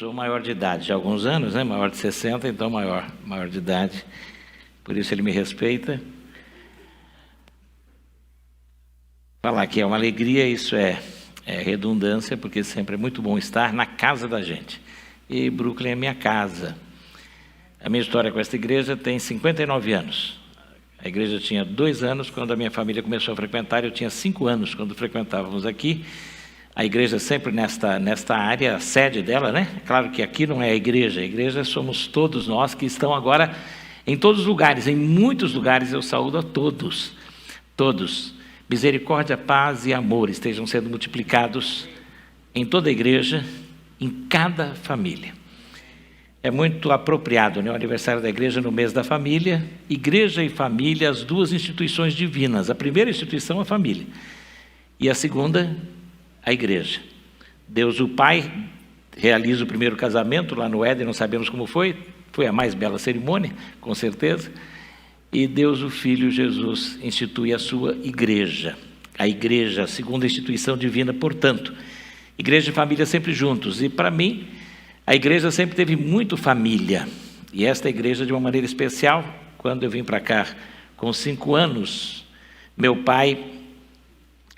sou maior de idade, há alguns anos, né? Maior de 60, então maior de idade. Por isso ele me respeita. Falar que é uma alegria, isso é redundância, porque sempre é muito bom estar na casa da gente. E Brooklyn é minha casa. A minha história com esta igreja tem 59 anos. A igreja tinha 2 anos quando a minha família começou a frequentar, eu tinha 5 anos quando frequentávamos aqui. A igreja sempre nesta área, a sede dela, né? Claro que aqui não é a igreja somos todos nós que estão agora em todos os lugares, em muitos lugares eu saúdo a todos. Todos. Misericórdia, paz e amor estejam sendo multiplicados em toda a igreja, em cada família. É muito apropriado, né? O aniversário da igreja no mês da família. Igreja e família, as duas instituições divinas. A primeira instituição, a família. E a segunda, a igreja. Deus o Pai realiza o primeiro casamento lá no Éden, não sabemos como foi. Foi a mais bela cerimônia, com certeza. E Deus o Filho, Jesus, institui a sua igreja. A igreja, a segunda instituição divina, portanto. Igreja e família sempre juntos. E para mim, a igreja sempre teve muito família. E esta igreja, de uma maneira especial, quando eu vim para cá com 5 anos, meu pai,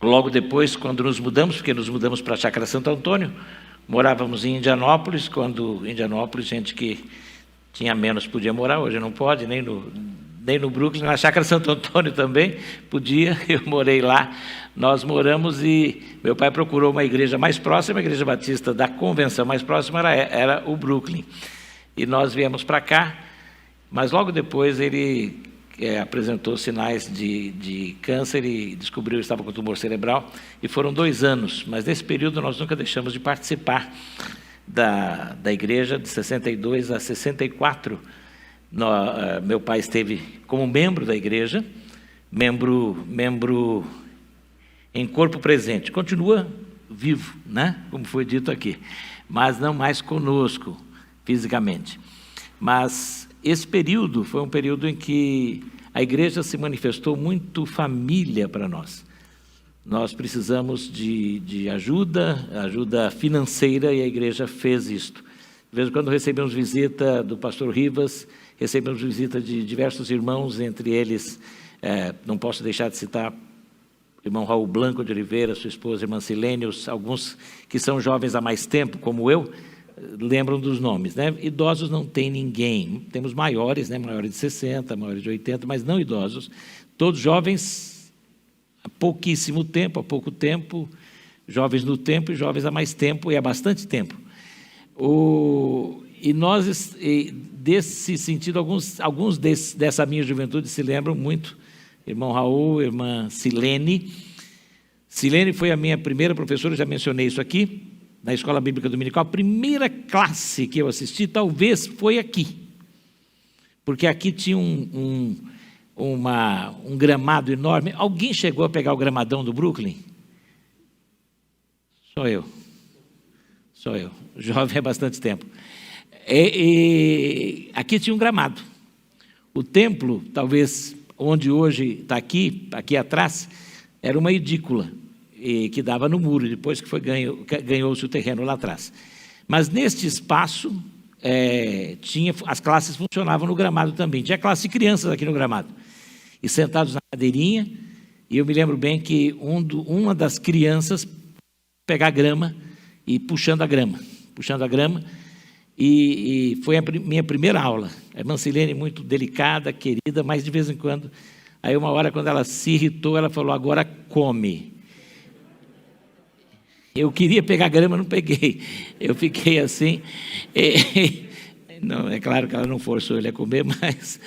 logo depois, quando nos mudamos, porque nos mudamos para a Chácara Santo Antônio, morávamos em Indianópolis, quando Indianópolis, gente que tinha menos podia morar, hoje não pode, nem no Brooklyn, na Chácara Santo Antônio também podia, eu morei lá, nós moramos e meu pai procurou uma igreja mais próxima, a igreja batista da convenção mais próxima era o Brooklyn, e nós viemos para cá, mas logo depois ele apresentou sinais de câncer e descobriu que estava com tumor cerebral, e foram 2 anos, mas nesse período nós nunca deixamos de participar da igreja, de 62 a 64, meu pai esteve como membro da igreja, membro em corpo presente, continua vivo, né? Como foi dito aqui, mas não mais conosco fisicamente. Mas esse período foi um período em que a igreja se manifestou muito família para nós. Nós precisamos de ajuda financeira, e a igreja fez isto. De vez em quando recebemos visita do pastor Rivas, recebemos visita de diversos irmãos, entre eles, não posso deixar de citar o irmão Raul Blanco de Oliveira, sua esposa, irmã Silene, alguns que são jovens há mais tempo, como eu, lembram dos nomes, né? Idosos não tem ninguém, temos maiores, né? Maiores de 60, maiores de 80, mas não idosos, todos jovens há pouquíssimo tempo, há pouco tempo, jovens no tempo e jovens há mais tempo e há bastante tempo. E nós, desse sentido, alguns dessa minha juventude se lembram muito, irmão Raul, irmã Silene. Silene foi a minha primeira professora, já mencionei isso aqui, na Escola Bíblica Dominical. A primeira classe que eu assisti, talvez, foi aqui, porque aqui tinha um gramado enorme. Alguém chegou a pegar o gramadão do Brooklyn? Só eu, jovem há bastante tempo. Aqui tinha um gramado. O templo, talvez, onde hoje está aqui atrás, era uma edícula, que dava no muro, depois que ganhou-se o terreno lá atrás. Mas neste espaço, as classes funcionavam no gramado também. Tinha classe de crianças aqui no gramado, e sentados na cadeirinha, e eu me lembro bem que uma das crianças pegar grama e puxando a grama, e foi a minha primeira aula. A irmã Silene, muito delicada, querida, mas de vez em quando, aí uma hora, quando ela se irritou, ela falou: agora come. Eu queria pegar grama, não peguei, eu fiquei assim, não, é claro que ela não forçou ele a comer, mas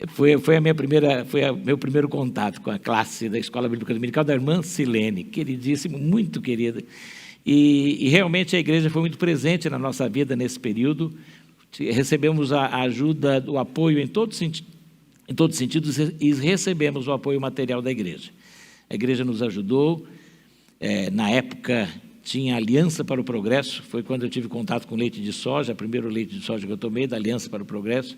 foi meu primeiro contato com a classe da Escola Bíblica Dominical da irmã Silene, queridíssimo, muito querida, e realmente a igreja foi muito presente na nossa vida nesse período. Recebemos a ajuda, o apoio em todos os sentidos, e recebemos o apoio material da igreja. A igreja nos ajudou. Na época tinha Aliança para o Progresso, foi quando eu tive contato com leite de soja, o primeiro leite de soja que eu tomei, da Aliança para o Progresso,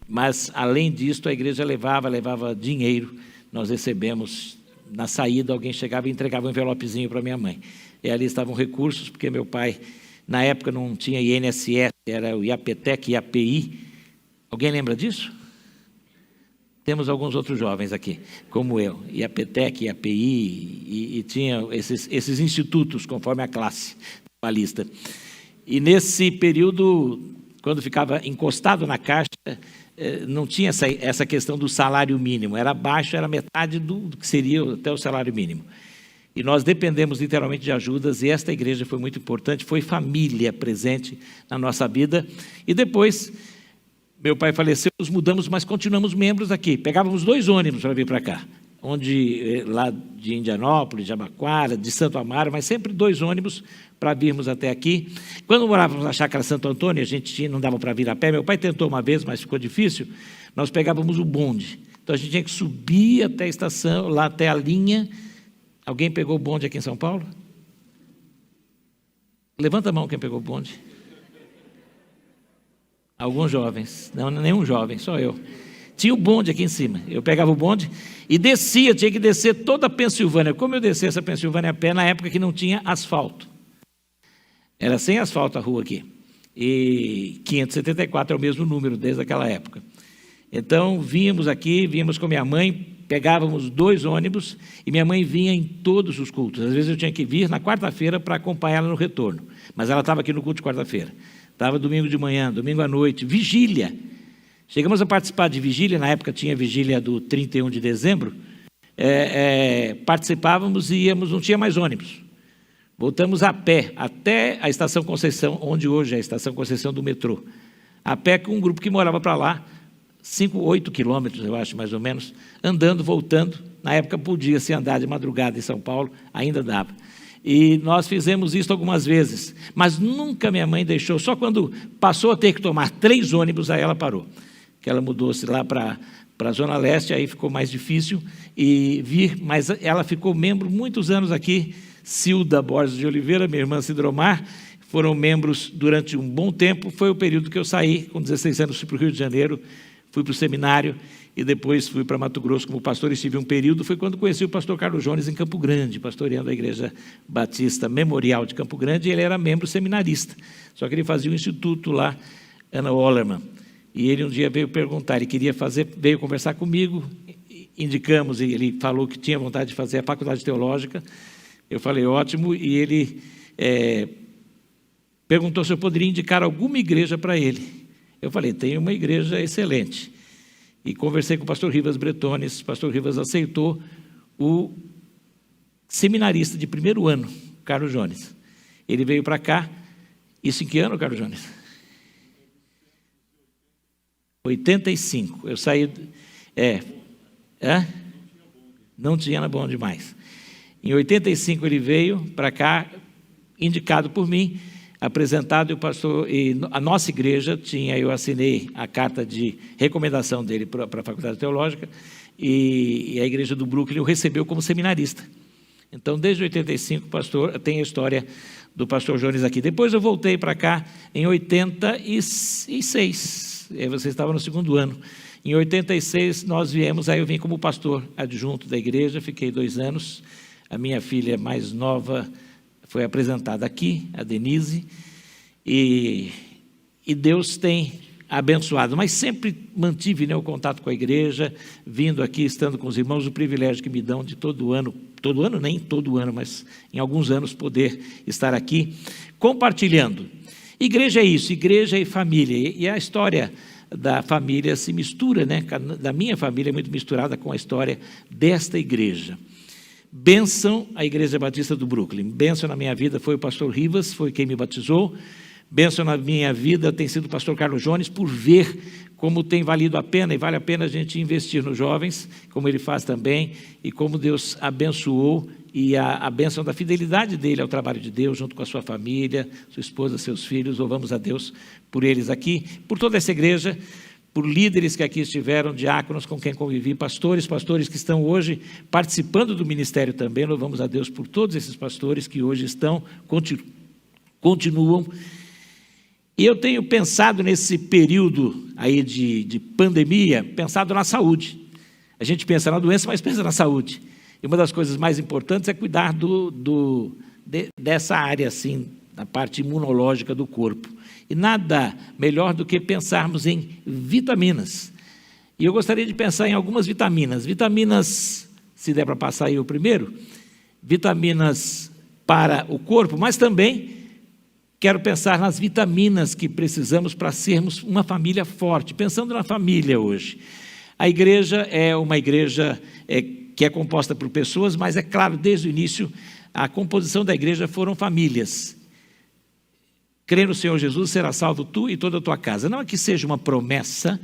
mas além disso a igreja levava dinheiro. Nós recebemos, na saída alguém chegava e entregava um envelopezinho para minha mãe. e ali estavam recursos, porque meu pai, na época, não tinha INSS, era o IAPTEC, IAPI. Alguém lembra disso? Temos alguns outros jovens aqui, como eu, IAPTEC, IAPI, e tinha esses institutos, conforme a classe trabalhista. E nesse período, quando ficava encostado na caixa, não tinha essa questão do salário mínimo, era baixo, era metade do que seria até o salário mínimo. E nós dependemos literalmente de ajudas, e esta igreja foi muito importante, foi família presente na nossa vida. E depois, meu pai faleceu, nos mudamos, mas continuamos membros aqui. Pegávamos 2 ônibus para vir para cá, lá de Indianópolis, de Abaquara, de Santo Amaro, mas sempre 2 ônibus para virmos até aqui. Quando morávamos na Chácara Santo Antônio, não dava para vir a pé, meu pai tentou uma vez, mas ficou difícil, nós pegávamos o bonde. Então a gente tinha que subir até a estação, lá até a linha. Alguém pegou o bonde aqui em São Paulo? Levanta a mão quem pegou o bonde. Alguns jovens, não, nenhum jovem, só eu. Tinha o bonde aqui em cima, eu pegava o bonde e descia, tinha que descer toda a Pensilvânia. Como eu descia essa Pensilvânia a pé, na época que não tinha asfalto. Era sem asfalto a rua aqui. E 574 é o mesmo número desde aquela época. Então, vínhamos aqui, vínhamos com minha mãe, pegávamos 2 ônibus e minha mãe vinha em todos os cultos. Às vezes eu tinha que vir na quarta-feira para acompanhá-la no retorno, mas ela estava aqui no culto de quarta-feira. Estava domingo de manhã, domingo à noite, vigília. Chegamos a participar de vigília, na época tinha vigília do 31 de dezembro, participávamos e íamos, não tinha mais ônibus. Voltamos a pé até a Estação Conceição, onde hoje é a Estação Conceição do metrô. A pé com um grupo que morava para lá, 8 quilômetros, eu acho, mais ou menos, andando, voltando. Na época podia-se andar de madrugada em São Paulo, ainda dava. E nós fizemos isso algumas vezes, mas nunca minha mãe deixou, só quando passou a ter que tomar 3 ônibus, aí ela parou. Que ela mudou-se lá para a Zona Leste, aí ficou mais difícil e vir, mas ela ficou membro muitos anos aqui. Cilda Borges de Oliveira, minha irmã Cidromar, foram membros durante um bom tempo. Foi o período que eu saí, com 16 anos, fui para o Rio de Janeiro, fui para o seminário e depois fui para Mato Grosso como pastor, estive um período. Foi quando conheci o pastor Carlos Jones em Campo Grande, pastoreando a Igreja Batista Memorial de Campo Grande, e ele era membro seminarista, só que ele fazia um instituto lá, Ana Ollermann. E ele um dia veio perguntar, ele queria fazer, veio conversar comigo, indicamos, e ele falou que tinha vontade de fazer a faculdade teológica. Eu falei, ótimo, e ele perguntou se eu poderia indicar alguma igreja para ele. Eu falei, tem uma igreja excelente. E conversei com o pastor Rivas Bretones, o pastor Rivas aceitou o seminarista de 1º ano, Carlos Jones. Ele veio para cá, isso em que ano, Carlos Jones? 85, eu saí... Não tinha na Bom Demais. Em 85 ele veio para cá, indicado por mim, apresentado, e a nossa igreja tinha, eu assinei a carta de recomendação dele para a Faculdade Teológica, e a igreja do Brooklyn o recebeu como seminarista. Então, desde 85, pastor, tem a história do pastor Jones aqui. Depois eu voltei para cá em 86, você estava no 2º ano. Em 86 nós viemos, aí eu vim como pastor adjunto da igreja, fiquei 2 anos. A minha filha mais nova foi apresentada aqui, a Denise, e Deus tem abençoado, mas sempre mantive o contato com a igreja, vindo aqui, estando com os irmãos, o privilégio que me dão de todo ano, nem todo ano, mas em alguns anos poder estar aqui, compartilhando. Igreja é isso, igreja e família, e a história da família se mistura, da minha família é muito misturada com a história desta igreja. Bênção à Igreja Batista do Brooklyn, bênção na minha vida foi o pastor Rivas, foi quem me batizou. Bênção na minha vida tem sido o pastor Carlos Jones, por ver como tem valido a pena, e vale a pena a gente investir nos jovens, como ele faz também, e como Deus abençoou, e a bênção da fidelidade dele ao trabalho de Deus, junto com a sua família, sua esposa, seus filhos. Louvamos a Deus por eles aqui, por toda essa igreja, por líderes que aqui estiveram, diáconos com quem convivi, pastores que estão hoje participando do ministério também. Louvamos a Deus por todos esses pastores que hoje estão, continuam. E eu tenho pensado nesse período aí de pandemia, pensado na saúde. A gente pensa na doença, mas pensa na saúde. E uma das coisas mais importantes é cuidar dessa área assim, da parte imunológica do corpo. E nada melhor do que pensarmos em vitaminas. E eu gostaria de pensar em algumas vitaminas. Vitaminas, se der para passar aí o primeiro, vitaminas para o corpo, mas também quero pensar nas vitaminas que precisamos para sermos uma família forte. Pensando na família hoje. A igreja é uma igreja que é composta por pessoas, mas é claro, desde o início, a composição da igreja foram famílias. Crer no Senhor Jesus, será salvo tu e toda a tua casa. Não é que seja uma promessa,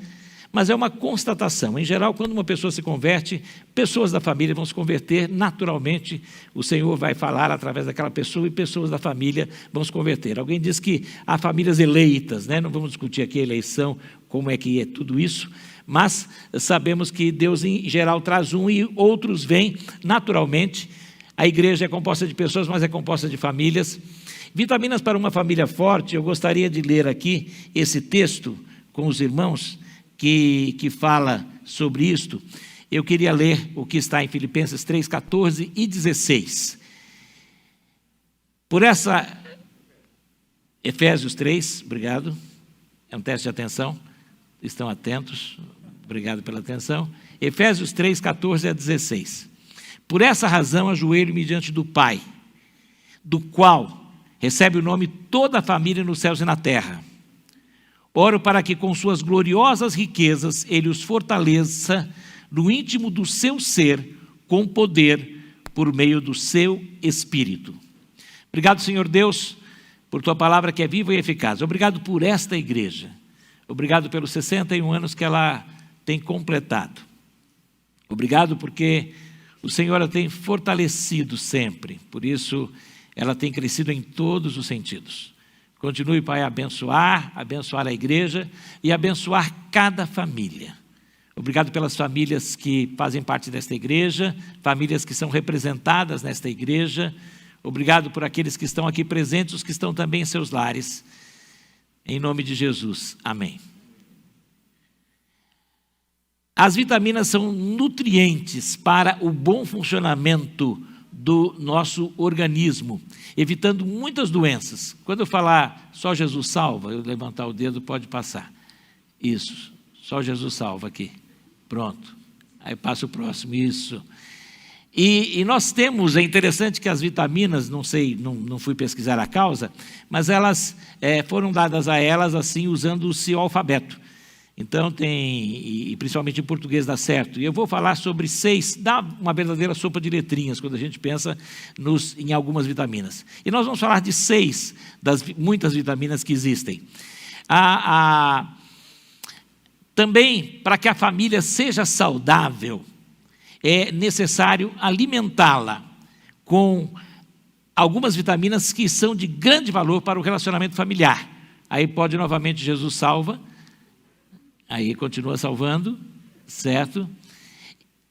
mas é uma constatação. Em geral, quando uma pessoa se converte, pessoas da família vão se converter naturalmente. O Senhor vai falar através daquela pessoa e pessoas da família vão se converter. Alguém diz que há famílias eleitas, né? Não vamos discutir aqui a eleição, como é que é tudo isso, mas sabemos que Deus em geral traz um e outros vêm naturalmente. A igreja é composta de pessoas, mas é composta de famílias. Vitaminas para uma família forte, eu gostaria de ler aqui esse texto com os irmãos que fala sobre isto. Eu queria ler o que está em Filipenses 3, 14 e 16. Por essa... Efésios 3, obrigado. É um teste de atenção. Estão atentos. Obrigado pela atenção. Efésios 3, 14 a 16. Por essa razão ajoelho-me diante do Pai, do qual recebe o nome toda a família nos céus e na terra. Oro para que com suas gloriosas riquezas Ele os fortaleça no íntimo do seu ser, com poder, por meio do seu Espírito. Obrigado, Senhor Deus, por Tua palavra que é viva e eficaz. Obrigado por esta igreja. Obrigado pelos 61 anos que ela tem completado. Obrigado porque o Senhor a tem fortalecido sempre. Por isso, ela tem crescido em todos os sentidos. Continue, Pai, a abençoar a igreja e abençoar cada família. Obrigado pelas famílias que fazem parte desta igreja, famílias que são representadas nesta igreja. Obrigado por aqueles que estão aqui presentes, os que estão também em seus lares. Em nome de Jesus. Amém. As vitaminas são nutrientes para o bom funcionamento do nosso organismo, evitando muitas doenças. Quando eu falar só Jesus salva, eu levantar o dedo, pode passar. Isso, só Jesus salva aqui. Pronto. Aí passa o próximo, isso. E nós temos, é interessante que as vitaminas, não sei, não fui pesquisar a causa, mas elas foram dadas a elas assim, usando o seu alfabeto. Então tem, e principalmente em português dá certo. E eu vou falar sobre 6, dá uma verdadeira sopa de letrinhas quando a gente pensa em algumas vitaminas. E nós vamos falar de 6 das muitas vitaminas que existem. Também, para que a família seja saudável, é necessário alimentá-la com algumas vitaminas que são de grande valor para o relacionamento familiar. Aí pode novamente Jesus salva. Aí continua salvando, certo?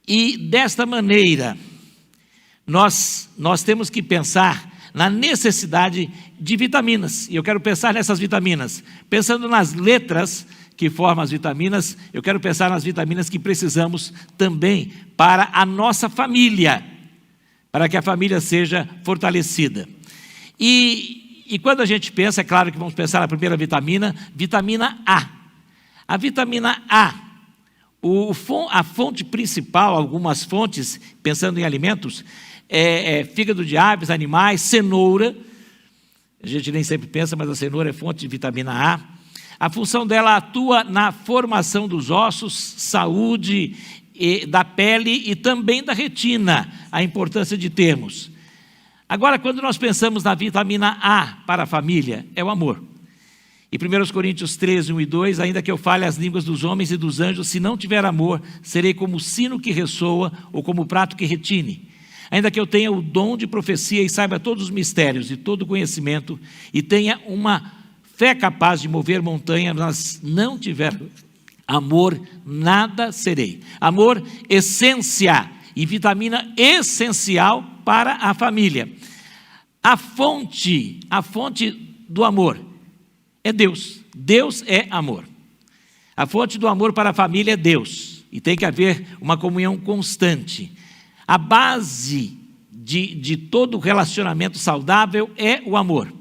E desta maneira, nós temos que pensar na necessidade de vitaminas. E eu quero pensar nessas vitaminas. Pensando nas letras que formam as vitaminas, eu quero pensar nas vitaminas que precisamos também para a nossa família, para que a família seja fortalecida. E quando a gente pensa, é claro que vamos pensar na primeira vitamina, vitamina A. A vitamina A, a fonte principal, algumas fontes, pensando em alimentos, fígado de aves, animais, cenoura. A gente nem sempre pensa, mas a cenoura é fonte de vitamina A. A função dela atua na formação dos ossos, saúde da pele e também da retina, a importância de termos. Agora, quando nós pensamos na vitamina A para a família, é o amor. E 1 Coríntios 13, 1 e 2, ainda que eu fale as línguas dos homens e dos anjos, se não tiver amor, serei como o sino que ressoa ou como o prato que retine. Ainda que eu tenha o dom de profecia e saiba todos os mistérios e todo o conhecimento, e tenha uma fé capaz de mover montanha, mas não tiver amor, nada serei. Amor, essência e vitamina essencial para a família. A fonte do amor é Deus. Deus é amor. A fonte do amor para a família é Deus. E tem que haver uma comunhão constante. A base de todo relacionamento saudável é o amor.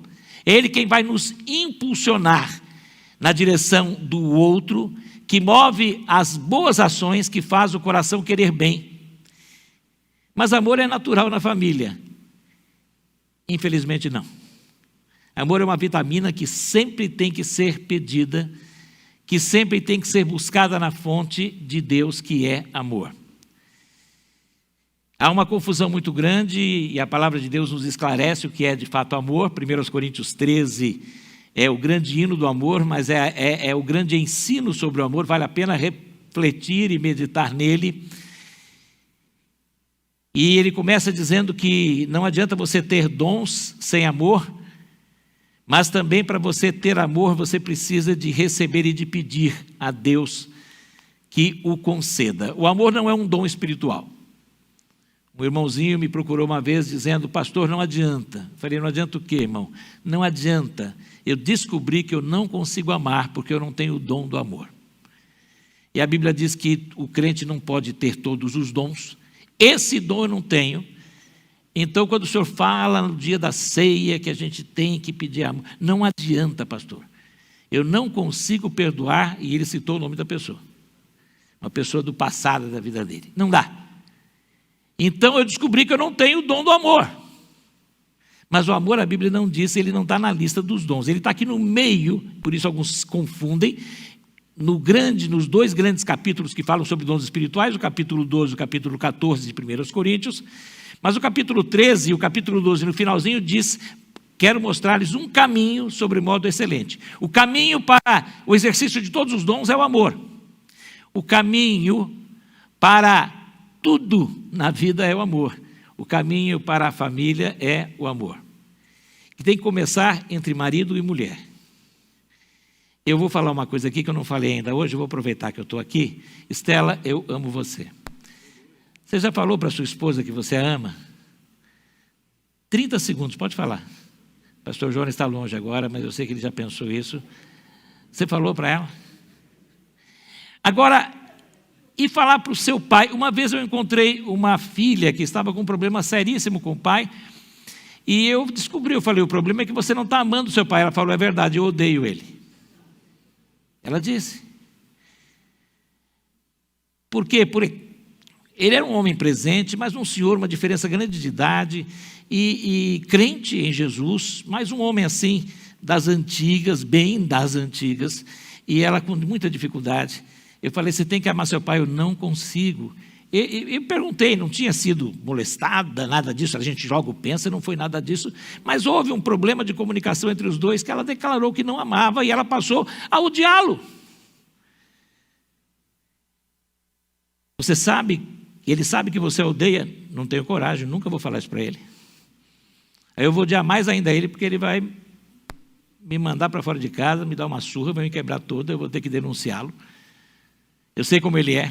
É Ele quem vai nos impulsionar na direção do outro, que move as boas ações, que faz o coração querer bem. Mas amor é natural na família? Infelizmente não. Amor é uma vitamina que sempre tem que ser pedida, que sempre tem que ser buscada na fonte de Deus, que é amor. Há uma confusão muito grande e a palavra de Deus nos esclarece o que é de fato amor. 1 Coríntios 13 é o grande hino do amor, mas é o grande ensino sobre o amor. Vale a pena refletir e meditar nele. E ele começa dizendo que não adianta você ter dons sem amor, mas também para você ter amor, você precisa de receber e de pedir a Deus que o conceda. O amor não é um dom espiritual. Um irmãozinho me procurou uma vez dizendo: pastor, não adianta. Eu falei: não adianta o quê, irmão? Não adianta. Eu descobri que eu não consigo amar porque eu não tenho o dom do amor. E a Bíblia diz que o crente não pode ter todos os dons. Esse dom eu não tenho. Então, quando o senhor fala no dia da ceia que a gente tem que pedir amor, não adianta, pastor. Eu não consigo perdoar, e ele citou o nome da pessoa. Uma pessoa do passado da vida dele. Não dá. Então eu descobri que eu não tenho o dom do amor. Mas o amor, a Bíblia não diz, ele não está na lista dos dons. Ele está aqui no meio, por isso alguns confundem, nos dois grandes capítulos que falam sobre dons espirituais, o capítulo 12 e o capítulo 14 de 1 Coríntios. Mas o capítulo 13 e o capítulo 12, no finalzinho, diz: quero mostrar-lhes um caminho sobre modo excelente. O caminho para o exercício de todos os dons é o amor. O caminho para tudo na vida é o amor. O caminho para a família é o amor. Que tem que começar entre marido e mulher. Eu vou falar uma coisa aqui que eu não falei ainda hoje, eu vou aproveitar que eu estou aqui. Estela, eu amo você. Você já falou para sua esposa que você a ama? 30 segundos, pode falar. O pastor João está longe agora, mas eu sei que ele já pensou isso. Você falou para ela? Agora, e falar para o seu pai. Uma vez eu encontrei uma filha que estava com um problema seríssimo com o pai, e eu descobri, eu falei: o problema é que você não está amando o seu pai. Ela falou: é verdade, eu odeio ele. Ela disse. Por quê? Porque ele era um homem presente, mas um senhor, uma diferença grande de idade, e crente em Jesus, mas um homem assim, das antigas, bem das antigas, e ela com muita dificuldade. Eu falei: você tem que amar seu pai. Eu não consigo. Eu perguntei, não tinha sido molestada, nada disso, a gente logo pensa, não foi nada disso, mas houve um problema de comunicação entre os dois, que ela declarou que não amava, e ela passou a odiá-lo. Você sabe, ele sabe que você odeia? Não tenho coragem, nunca vou falar isso para ele. Aí eu vou odiar mais ainda ele, porque ele vai me mandar para fora de casa, me dar uma surra, vai me quebrar toda, eu vou ter que denunciá-lo. Eu sei como ele é.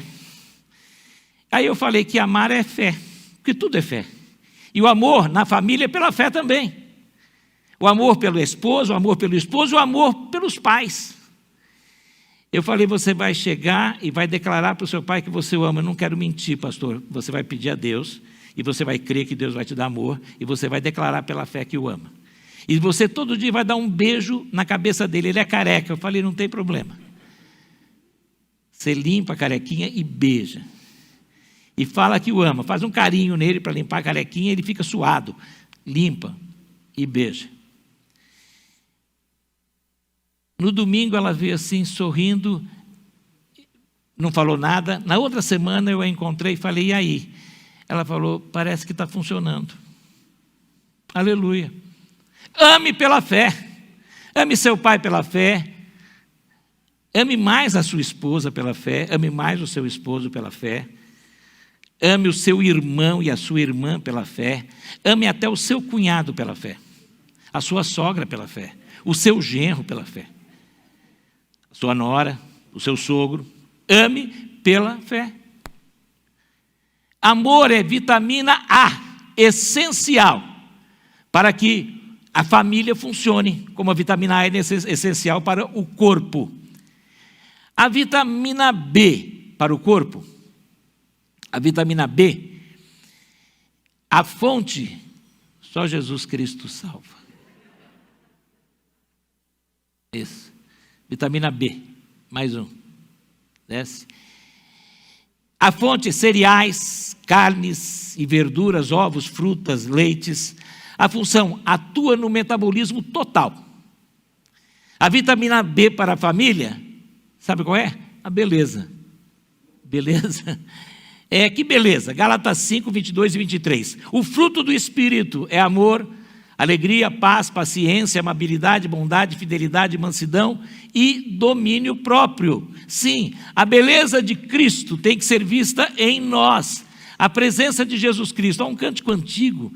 Aí eu falei que amar é fé, porque tudo é fé. E o amor na família é pela fé também. O amor pelo esposo, o amor pelo esposo, o amor pelos pais. Eu falei: você vai chegar e vai declarar para o seu pai que você o ama. Eu não quero mentir, pastor. Você vai pedir a Deus, e você vai crer que Deus vai te dar amor, e você vai declarar pela fé que o ama. E você todo dia vai dar um beijo na cabeça dele. Ele é careca. Eu falei: não tem problema. Você limpa a carequinha e beija. E fala que o ama. Faz um carinho nele para limpar a carequinha, ele fica suado. Limpa e beija. No domingo ela veio assim, sorrindo, não falou nada. Na outra semana eu a encontrei e falei: e aí? Ela falou: parece que está funcionando. Aleluia. Ame pela fé. Ame seu pai pela fé. Ame mais a sua esposa pela fé. Ame mais o seu esposo pela fé. Ame o seu irmão e a sua irmã pela fé. Ame até o seu cunhado pela fé. A sua sogra pela fé. O seu genro pela fé. A sua nora, o seu sogro. Ame pela fé. Amor é vitamina A, essencial, para que a família funcione, como a vitamina A é essencial para o corpo. A vitamina B para o corpo, a vitamina B, A fonte, só Jesus Cristo salva. Isso. Vitamina B, mais um. Desce. A fonte, cereais, carnes e verduras, ovos, frutas, leites. A função, atua no metabolismo total. A vitamina B para a família, sabe qual é? A beleza. Beleza? Que beleza. Gálatas 5, 22 e 23. O fruto do Espírito é amor, alegria, paz, paciência, amabilidade, bondade, fidelidade, mansidão e domínio próprio. Sim, a beleza de Cristo tem que ser vista em nós. A presença de Jesus Cristo. Há um cântico antigo,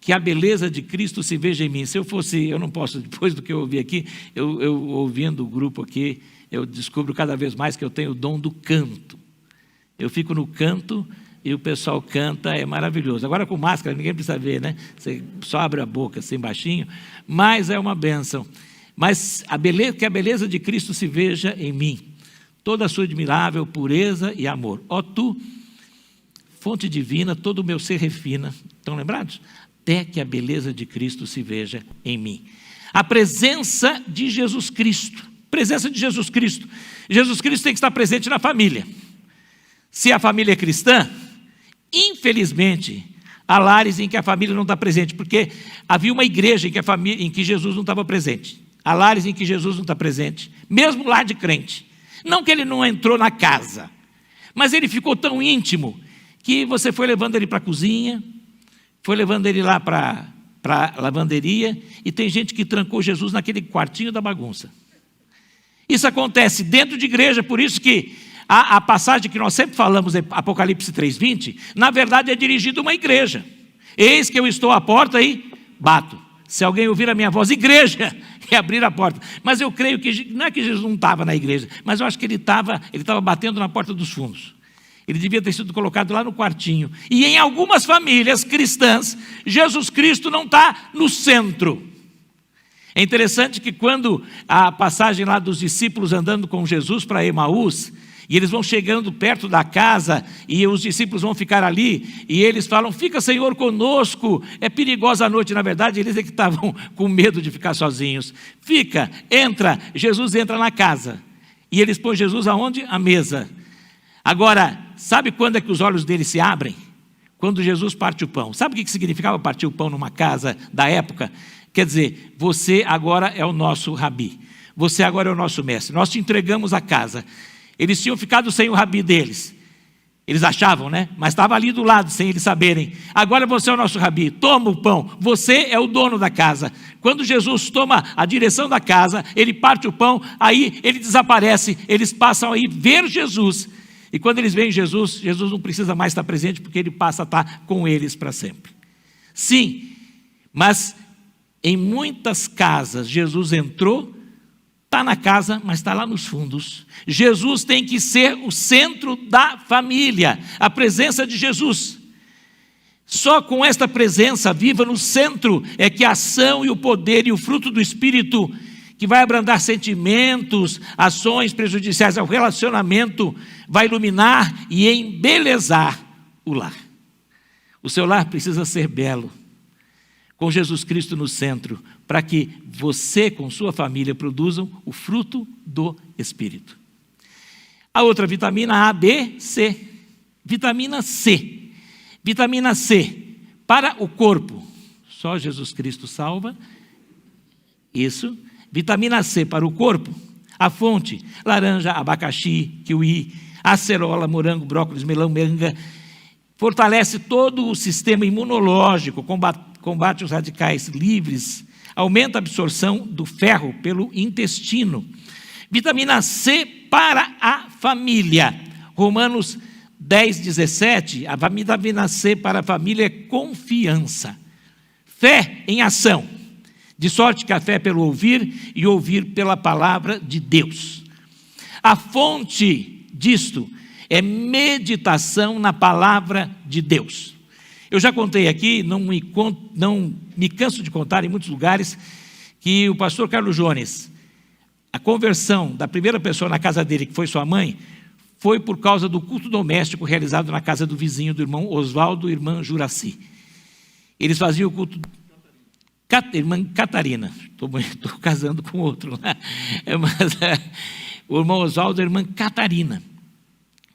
que a beleza de Cristo se veja em mim. Se eu fosse, eu não posso, depois do que eu ouvi aqui, eu ouvindo o grupo aqui, eu descubro cada vez mais que eu tenho o dom do canto. Eu fico no canto e o pessoal canta, é maravilhoso. Agora com máscara, ninguém precisa ver, né? Você só abre a boca assim baixinho, mas é uma bênção. Mas que a beleza de Cristo se veja em mim. Toda a sua admirável pureza e amor. Ó tu, fonte divina, todo o meu ser refina. Estão lembrados? Até que a beleza de Cristo se veja em mim. A presença de Jesus Cristo. Presença de Jesus Cristo. Jesus Cristo tem que estar presente na família. Se a família é cristã, infelizmente, há lares em que a família não está presente, porque havia uma igreja em que Jesus não estava presente. Há lares em que Jesus não está presente, mesmo lar de crente. Não que ele não entrou na casa, mas ele ficou tão íntimo que você foi levando ele para a cozinha, foi levando ele lá para a lavanderia, e tem gente que trancou Jesus naquele quartinho da bagunça. Isso acontece dentro de igreja, por isso que a passagem que nós sempre falamos, Apocalipse 3:20, na verdade é dirigida a uma igreja. Eis que eu estou à porta e bato. Se alguém ouvir a minha voz, igreja, e abrir a porta. Mas eu creio que, não é que Jesus não estava na igreja, mas eu acho que ele estava batendo na porta dos fundos. Ele devia ter sido colocado lá no quartinho. E em algumas famílias cristãs, Jesus Cristo não está no centro. É interessante que quando a passagem lá dos discípulos andando com Jesus para Emaús, e eles vão chegando perto da casa, e os discípulos vão ficar ali, e eles falam, fica Senhor conosco, é perigosa a noite. Na verdade, eles é que estavam com medo de ficar sozinhos. Fica, entra, Jesus entra na casa, e eles põem Jesus aonde? À mesa. Agora, sabe quando é que os olhos deles se abrem? Quando Jesus parte o pão. Sabe o que significava partir o pão numa casa da época? Quer dizer, você agora é o nosso rabi, você agora é o nosso mestre, nós te entregamos a casa. Eles tinham ficado sem o rabi deles, eles achavam, né? Mas estava ali do lado, sem eles saberem. Agora você é o nosso rabi, toma o pão, você é o dono da casa. Quando Jesus toma a direção da casa, ele parte o pão, aí ele desaparece, eles passam a ir ver Jesus. E quando eles veem Jesus, Jesus não precisa mais estar presente, porque ele passa a estar com eles para sempre. Sim, mas em muitas casas Jesus entrou, está na casa, mas está lá nos fundos. Jesus tem que ser o centro da família, a presença de Jesus. Só com esta presença viva no centro é que a ação e o poder e o fruto do Espírito, que vai abrandar sentimentos, ações prejudiciais ao relacionamento, vai iluminar e embelezar o lar. O seu lar precisa ser belo, com Jesus Cristo no centro, para que você com sua família produzam o fruto do Espírito. A outra vitamina A, B, C. Vitamina C. Vitamina C para o corpo. Só Jesus Cristo salva. Isso. Vitamina C para o corpo. A fonte, laranja, abacaxi, kiwi, acerola, morango, brócolis, melão, manga. Fortalece todo o sistema imunológico, combate os radicais livres, aumenta a absorção do ferro pelo intestino. Vitamina C para a família. Romanos 10:17, a vitamina C para a família é confiança. Fé em ação. De sorte que a fé é pelo ouvir e ouvir pela palavra de Deus. A fonte disto é meditação na palavra de Deus. Eu já contei aqui, não me canso de contar em muitos lugares, que o pastor Carlos Jones, a conversão da primeira pessoa na casa dele, que foi sua mãe, foi por causa do culto doméstico realizado na casa do vizinho do irmão Oswaldo e irmã Juraci. Eles faziam o culto... Irmã Catarina, estou casando com outro lá. O irmão Oswaldo e a irmã Catarina,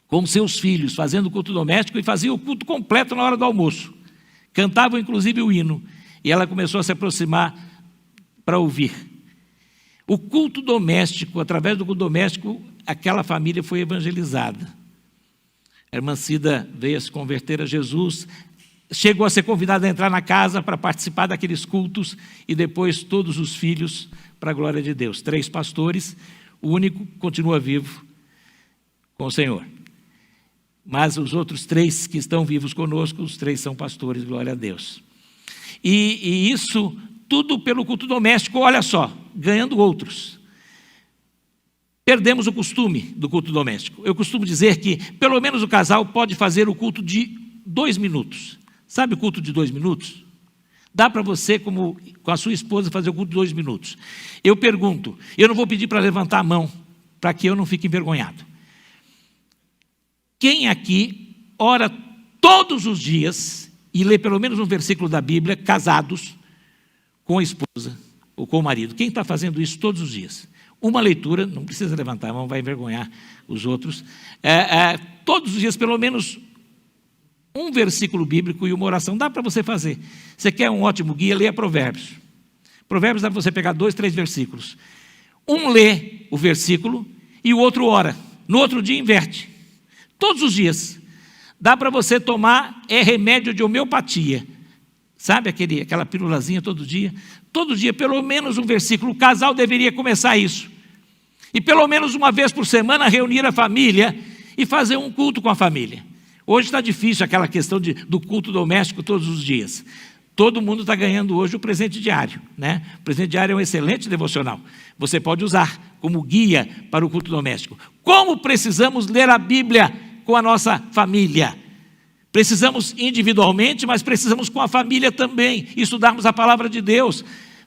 com seus filhos, fazendo o culto doméstico, e faziam o culto completo na hora do almoço. Cantavam inclusive o hino, e ela começou a se aproximar para ouvir. O culto doméstico, através do culto doméstico, aquela família foi evangelizada. A irmã Cida veio a se converter a Jesus, chegou a ser convidada a entrar na casa para participar daqueles cultos, e depois todos os filhos, para a glória de Deus. 3 pastores, o único continua vivo com o Senhor. Mas os outros 3 que estão vivos conosco, os 3 são pastores, glória a Deus. E isso tudo pelo culto doméstico, olha só, ganhando outros. Perdemos o costume do culto doméstico. Eu costumo dizer que pelo menos o casal pode fazer o culto de 2 minutos. Sabe o culto de 2 minutos? Dá para você, como com a sua esposa, fazer o culto de 2 minutos. Eu pergunto, eu não vou pedir para levantar a mão, para que eu não fique envergonhado. Quem aqui ora todos os dias e lê pelo menos um versículo da Bíblia, casados com a esposa ou com o marido? Quem está fazendo isso todos os dias? Uma leitura, não precisa levantar a mão, vai envergonhar os outros. Todos os dias, pelo menos um versículo bíblico e uma oração, dá para você fazer. Você quer um ótimo guia, leia Provérbios. Provérbios dá para você pegar 2, 3 versículos. Um lê o versículo e o outro ora. No outro dia inverte. Todos os dias. Dá para você tomar remédio de homeopatia. Sabe aquela pílulazinha todo dia? Todo dia, pelo menos um versículo. O casal deveria começar isso. E pelo menos uma vez por semana reunir a família e fazer um culto com a família. Hoje está difícil aquela questão do culto doméstico todos os dias. Todo mundo está ganhando hoje o presente diário, né? O presente diário é um excelente devocional. Você pode usar como guia para o culto doméstico. Como precisamos ler a Bíblia com a nossa família? Precisamos individualmente, mas precisamos com a família também estudarmos a palavra de Deus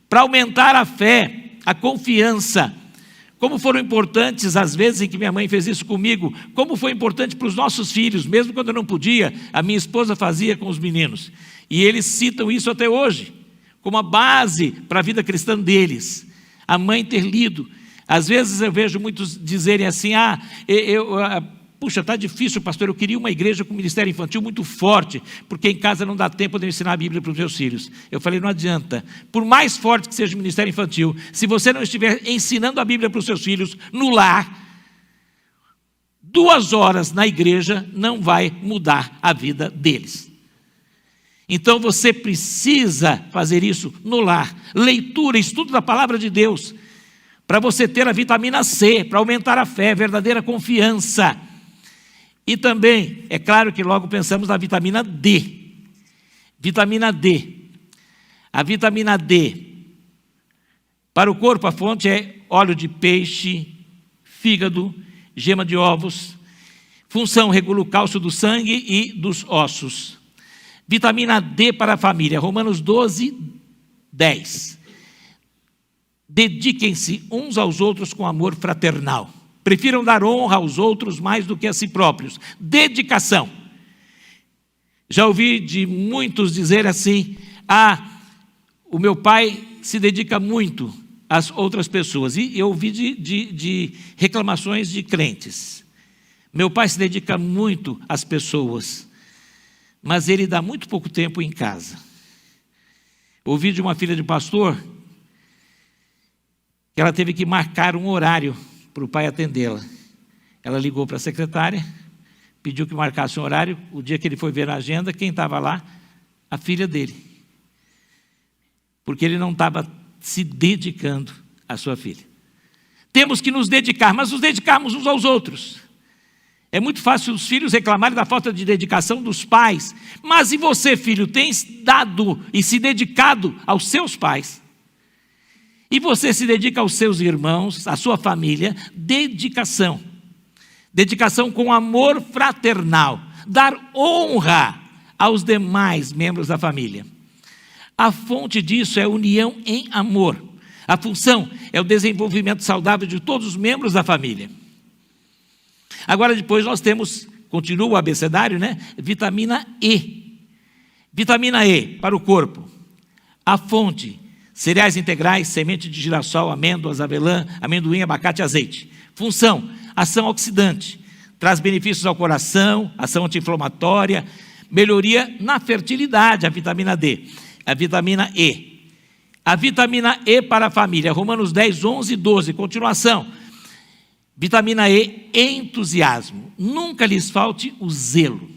para aumentar a fé, a confiança. Como foram importantes as vezes em que minha mãe fez isso comigo, como foi importante para os nossos filhos, mesmo quando eu não podia, a minha esposa fazia com os meninos. E eles citam isso até hoje, como a base para a vida cristã deles. A mãe ter lido. Às vezes eu vejo muitos dizerem assim, puxa, está difícil, pastor, eu queria uma igreja com ministério infantil muito forte, porque em casa não dá tempo de eu ensinar a Bíblia para os meus filhos. Eu falei, não adianta, por mais forte que seja o ministério infantil, se você não estiver ensinando a Bíblia para os seus filhos no lar, 2 horas na igreja não vai mudar a vida deles. Então você precisa fazer isso no lar, leitura, estudo da palavra de Deus, para você ter a vitamina C, para aumentar a fé, verdadeira confiança. E também, é claro que logo pensamos na vitamina D. Vitamina D. A vitamina D, para o corpo, a fonte é óleo de peixe, fígado, gema de ovos. Função, regula o cálcio do sangue e dos ossos. Vitamina D para a família, Romanos 12, 10. Dediquem-se uns aos outros com amor fraternal. Prefiram dar honra aos outros mais do que a si próprios. Dedicação. Já ouvi de muitos dizer assim, o meu pai se dedica muito às outras pessoas. E eu ouvi de reclamações de crentes. Meu pai se dedica muito às pessoas, mas ele dá muito pouco tempo em casa. Ouvi de uma filha de pastor que ela teve que marcar um horário para o pai atendê-la. Ela ligou para a secretária, pediu que marcasse um horário. O dia que ele foi ver a agenda, quem estava lá? A filha dele. Porque ele não estava se dedicando à sua filha. Temos que nos dedicar, mas nos dedicarmos uns aos outros. É muito fácil os filhos reclamarem da falta de dedicação dos pais. Mas e você, filho, tem dado e se dedicado aos seus pais? E você se dedica aos seus irmãos, à sua família? Dedicação. Dedicação com amor fraternal. Dar honra aos demais membros da família. A fonte disso é a união em amor. A função é o desenvolvimento saudável de todos os membros da família. Agora depois nós temos, continua o abecedário, né? Vitamina E. Vitamina E, para o corpo. A fonte: cereais integrais, semente de girassol, amêndoas, avelã, amendoim, abacate e azeite. Função: ação oxidante. Traz benefícios ao coração, ação anti-inflamatória, melhoria na fertilidade, a vitamina D. A vitamina E. A vitamina E para a família, Romanos 10, 11 e 12, continuação. Vitamina E, entusiasmo. Nunca lhes falte o zelo.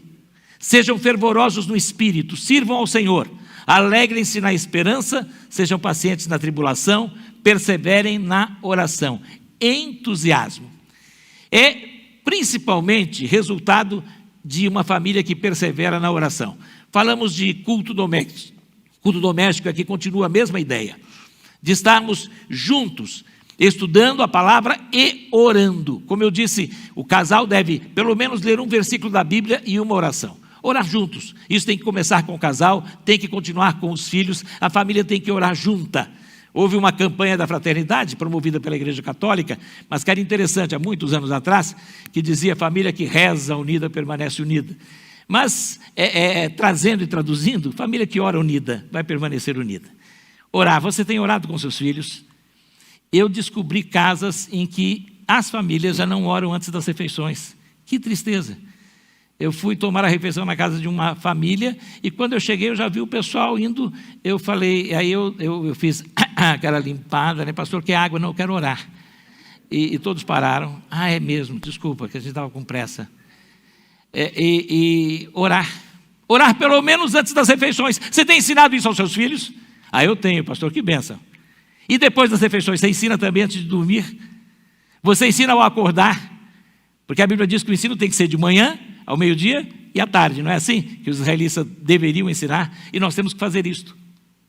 Sejam fervorosos no espírito, sirvam ao Senhor. Alegrem-se na esperança, sejam pacientes na tribulação, perseverem na oração. Entusiasmo. É principalmente resultado de uma família que persevera na oração. Falamos de culto doméstico. Culto doméstico aqui continua a mesma ideia, de estarmos juntos, estudando a palavra e orando. Como eu disse, o casal deve pelo menos ler um versículo da Bíblia e uma oração. Orar juntos, isso tem que começar com o casal, tem que continuar com os filhos, a família tem que orar junta. Houve uma campanha da fraternidade, promovida pela Igreja Católica, mas que era interessante, há muitos anos atrás, que dizia: família que reza unida permanece unida. Mas, trazendo e traduzindo, família que ora unida vai permanecer unida. Orar, você tem orado com seus filhos? Eu descobri casas em que as famílias já não oram antes das refeições. Que tristeza! Eu fui tomar a refeição na casa de uma família e quando eu cheguei eu já vi o pessoal indo. Eu falei, aí eu fiz aquela limpada, né? Pastor, quer água? Não, eu quero orar. E todos pararam. Ah, é mesmo, desculpa, que a gente estava com pressa. Orar pelo menos antes das refeições. Você tem ensinado isso aos seus filhos? Ah, eu tenho, pastor, que bênção. E depois das refeições, você ensina também antes de dormir? Você ensina ao acordar? Porque a Bíblia diz que o ensino tem que ser de manhã, ao meio-dia e à tarde, não é assim que os israelitas deveriam ensinar? E nós temos que fazer isto,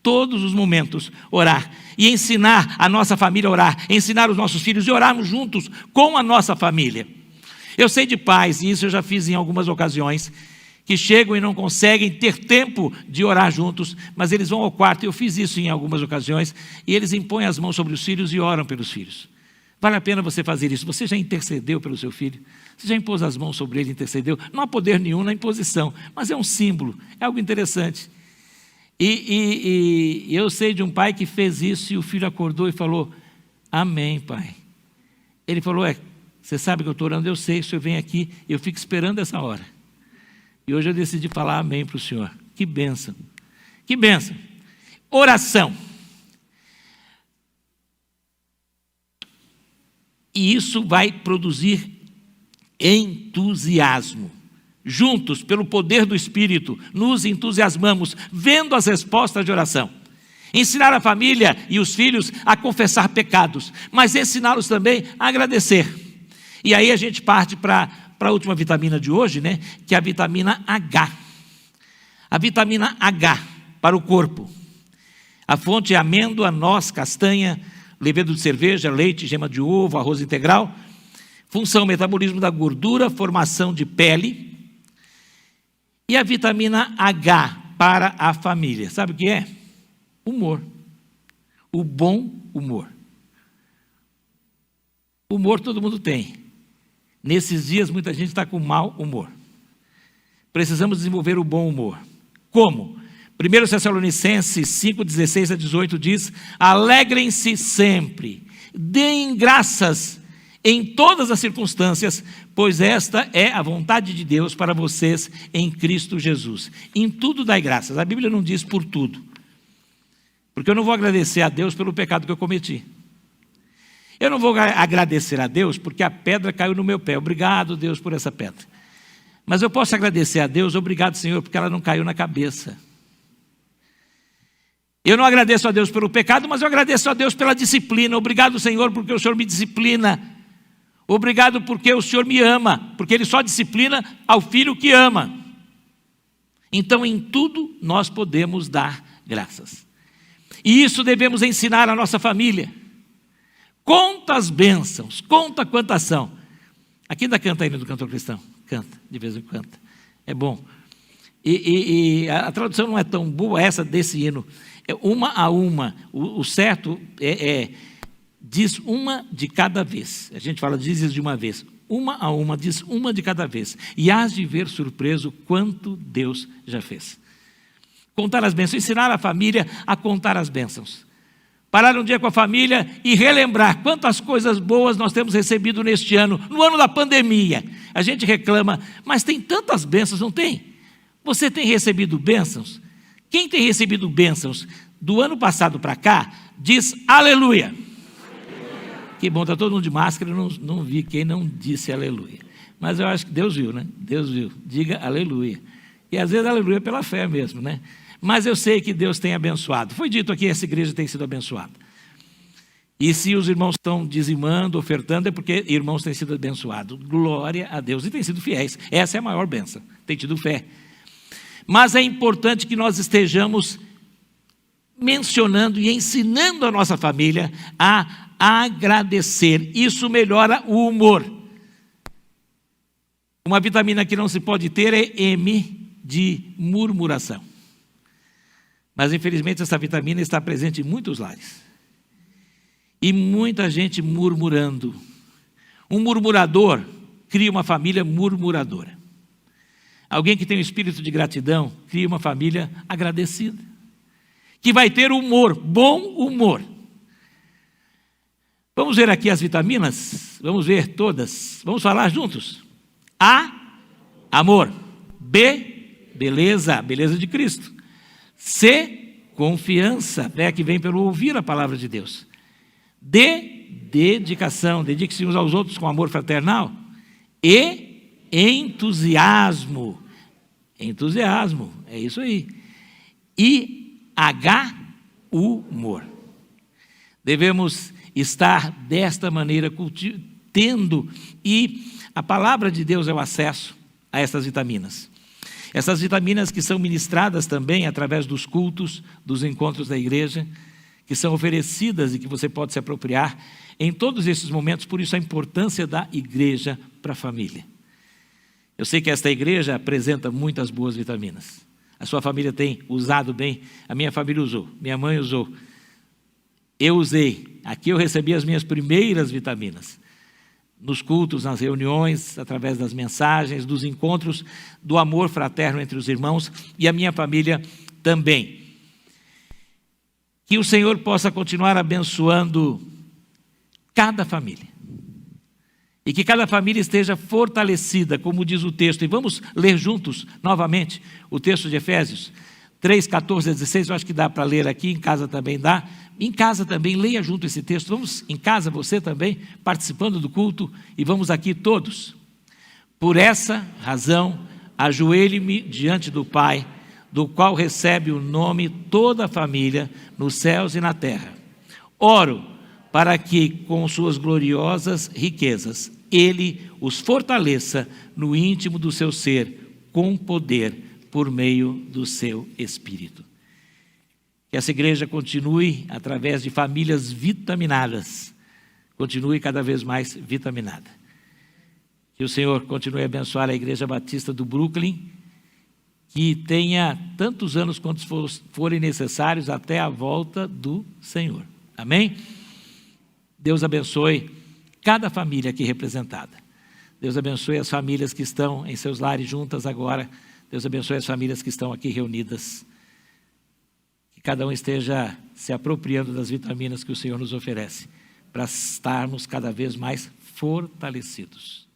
todos os momentos, orar, e ensinar a nossa família a orar, ensinar os nossos filhos e orarmos juntos com a nossa família. Eu sei de pais, e isso eu já fiz em algumas ocasiões, que chegam e não conseguem ter tempo de orar juntos, mas eles vão ao quarto, eu fiz isso em algumas ocasiões, e eles impõem as mãos sobre os filhos e oram pelos filhos. Vale a pena você fazer isso. Você já intercedeu pelo seu filho? Você já impôs as mãos sobre ele e intercedeu? Não há poder nenhum na imposição, mas é um símbolo, é algo interessante. E eu sei de um pai que fez isso e o filho acordou e falou: amém, pai. Ele falou: você sabe que eu estou orando? Eu sei, o senhor vem aqui, eu fico esperando essa hora. E hoje eu decidi falar amém para o senhor. Que bênção, que bênção. Oração. E isso vai produzir entusiasmo. Juntos, pelo poder do Espírito, nos entusiasmamos, vendo as respostas de oração. Ensinar a família e os filhos a confessar pecados, mas ensiná-los também a agradecer. E aí a gente parte para a última vitamina de hoje, né? Que é a vitamina H. A vitamina H para o corpo. A fonte é amêndoa, noz, castanha, levedo de cerveja, leite, gema de ovo, arroz integral. Função: metabolismo da gordura, formação de pele. E a vitamina H para a família, sabe o que é? Humor. O bom humor. Humor todo mundo tem. Nesses dias muita gente está com mau humor. Precisamos desenvolver o bom humor. Como? 1 Tessalonicenses 5, 16 a 18 diz: alegrem-se sempre, deem graças em todas as circunstâncias, pois esta é a vontade de Deus para vocês em Cristo Jesus. Em tudo dai graças. A Bíblia não diz por tudo, porque eu não vou agradecer a Deus pelo pecado que eu cometi. Eu não vou agradecer a Deus porque a pedra caiu no meu pé. Obrigado, Deus, por essa pedra. Mas eu posso agradecer a Deus: obrigado, Senhor, porque ela não caiu na cabeça. Eu não agradeço a Deus pelo pecado, mas eu agradeço a Deus pela disciplina. Obrigado, Senhor, porque o Senhor me disciplina. Obrigado porque o Senhor me ama, porque Ele só disciplina ao filho que ama. Então, em tudo nós podemos dar graças. E isso devemos ensinar à nossa família. Conta as bênçãos, conta quantas são. Aqui ainda canta ainda do cantor cristão? Canta, de vez em quando. É bom. E a tradução não é tão boa essa desse hino. É uma a uma. O certo diz uma de cada vez. A gente fala diz de uma vez. Uma a uma, diz uma de cada vez. E hás de ver surpreso quanto Deus já fez. Contar as bênçãos, ensinar a família a contar as bênçãos. Parar um dia com a família e relembrar quantas coisas boas nós temos recebido neste ano, no ano da pandemia. A gente reclama, mas tem tantas bênçãos, não tem? Você tem recebido bênçãos? Quem tem recebido bênçãos do ano passado para cá, diz aleluia. Que bom, está todo mundo de máscara, eu não vi quem não disse aleluia. Mas eu acho que Deus viu, né? Deus viu, diga aleluia. E às vezes aleluia é pela fé mesmo, né? Mas eu sei que Deus tem abençoado. Foi dito aqui, essa igreja tem sido abençoada. E se os irmãos estão dizimando, ofertando, é porque irmãos têm sido abençoados. Glória a Deus. E têm sido fiéis. Essa é a maior bênção. Tem tido fé. Mas é importante que nós estejamos mencionando e ensinando a nossa família a agradecer. Isso melhora o humor. Uma vitamina que não se pode ter é M, de murmuração. Mas infelizmente essa vitamina está presente em muitos lares. E muita gente murmurando. Um murmurador cria uma família murmuradora. Alguém que tem um espírito de gratidão cria uma família agradecida. Que vai ter humor, bom humor. Vamos ver aqui as vitaminas? Vamos ver todas. Vamos falar juntos? A, amor. B, beleza, beleza de Cristo. C, confiança, fé que vem pelo ouvir a palavra de Deus. D, dedicação, dedique-se uns aos outros com amor fraternal. E, entusiasmo. Entusiasmo, é isso aí. E, H, humor. Devemos estar desta maneira, tendo, e a palavra de Deus é o acesso a essas vitaminas. Essas vitaminas que são ministradas também através dos cultos, dos encontros da igreja, que são oferecidas e que você pode se apropriar em todos esses momentos, por isso a importância da igreja para a família. Eu sei que esta igreja apresenta muitas boas vitaminas. A sua família tem usado bem, a minha família usou, minha mãe usou. Eu usei, aqui eu recebi as minhas primeiras vitaminas. Nos cultos, nas reuniões, através das mensagens, dos encontros, do amor fraterno entre os irmãos e a minha família também. Que o Senhor possa continuar abençoando cada família. E que cada família esteja fortalecida, como diz o texto. E vamos ler juntos, novamente, o texto de Efésios 3, 14 a 16. Eu acho que dá para ler aqui, em casa também dá. Em casa também, leia junto esse texto. Vamos em casa, você também, participando do culto. E vamos aqui todos. Por essa razão, ajoelhe-me diante do Pai, do qual recebe o nome toda a família, nos céus e na terra. Oro para que, com suas gloriosas riquezas, Ele os fortaleça no íntimo do seu ser, com poder, por meio do seu Espírito. Que essa igreja continue, através de famílias vitaminadas, continue cada vez mais vitaminada. Que o Senhor continue a abençoar a Igreja Batista do Brooklyn, que tenha tantos anos quantos forem necessários até a volta do Senhor. Amém? Deus abençoe cada família aqui representada. Deus abençoe as famílias que estão em seus lares juntas agora. Deus abençoe as famílias que estão aqui reunidas. Que cada um esteja se apropriando das vitaminas que o Senhor nos oferece, para estarmos cada vez mais fortalecidos.